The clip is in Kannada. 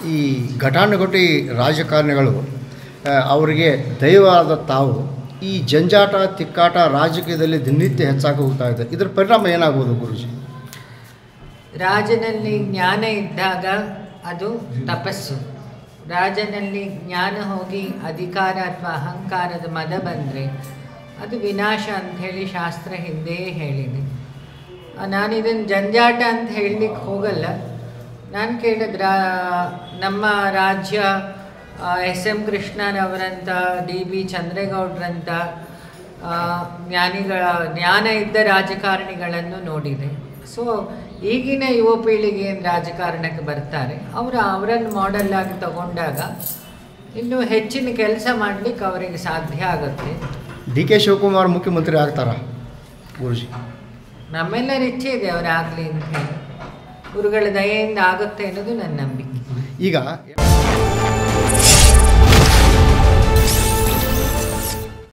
ಈ ಘಟಾನುಘಟಿ ರಾಜಕಾರಣಿಗಳು ಅವರಿಗೆ ದೈವವಾದ ತಾವು ಈ ಜಂಜಾಟ ತಿಕ್ಕಾಟ ರಾಜಕೀಯದಲ್ಲಿ ದಿನನಿತ್ಯ ಹೆಚ್ಚಾಗಿ ಹೋಗ್ತಾ ಇದೆ. ಇದರ ಪರಿಣಾಮ ಏನಾಗ್ಬೋದು ಗುರುಜಿ? ರಾಜನಲ್ಲಿ ಜ್ಞಾನ ಇದ್ದಾಗ ಅದು ತಪಸ್ಸು. ರಾಜನಲ್ಲಿ ಜ್ಞಾನ ಹೋಗಿ ಅಧಿಕಾರ ಅಥವಾ ಅಹಂಕಾರದ ಮದ ಬಂದರೆ ಅದು ವಿನಾಶ ಅಂಥೇಳಿ ಶಾಸ್ತ್ರ ಹಿಂದೆಯೇ ಹೇಳಿದೆ. ನಾನಿದನ್ನು ಜಂಜಾಟ ಅಂತ ಹೇಳಲಿಕ್ಕೆ ಹೋಗಲ್ಲ. ನಾನು ಕೇಳಿದ ನಮ್ಮ ರಾಜ್ಯ ಎಸ್.ಎಂ. ಕೃಷ್ಣನವರಂಥ, ಡಿ.ಬಿ. ಚಂದ್ರೇಗೌಡರಂಥ ಜ್ಞಾನ ಇದ್ದ ರಾಜಕಾರಣಿಗಳನ್ನು ನೋಡಿದೆ. ಸೊ ಈಗಿನ ಯುವ ಪೀಳಿಗೆ ಏನು ರಾಜಕಾರಣಕ್ಕೆ ಬರ್ತಾರೆ ಅವರನ್ನು ಮಾಡೆಲ್ ಆಗಿ ತಗೊಂಡಾಗ ಇನ್ನೂ ಹೆಚ್ಚಿನ ಕೆಲಸ ಮಾಡಲಿಕ್ಕೆ ಅವರಿಗೆ ಸಾಧ್ಯ ಆಗುತ್ತೆ. ಡಿ.ಕೆ. ಶಿವಕುಮಾರ್ ಮುಖ್ಯಮಂತ್ರಿ ಆಗ್ತಾರಾ ಗುರುಜಿ? ನಮ್ಮೆಲ್ಲರ ಇಚ್ಛೆ ಇದೆ ಅವರಾಗಲಿ ಅಂತ ಹೇಳಿ. ಗುರುಗಳ ದಯೆಯಿಂದ ಆಗುತ್ತೆ ಅನ್ನೋದು ನನ್ನ ನಂಬಿಕೆ. ಈಗ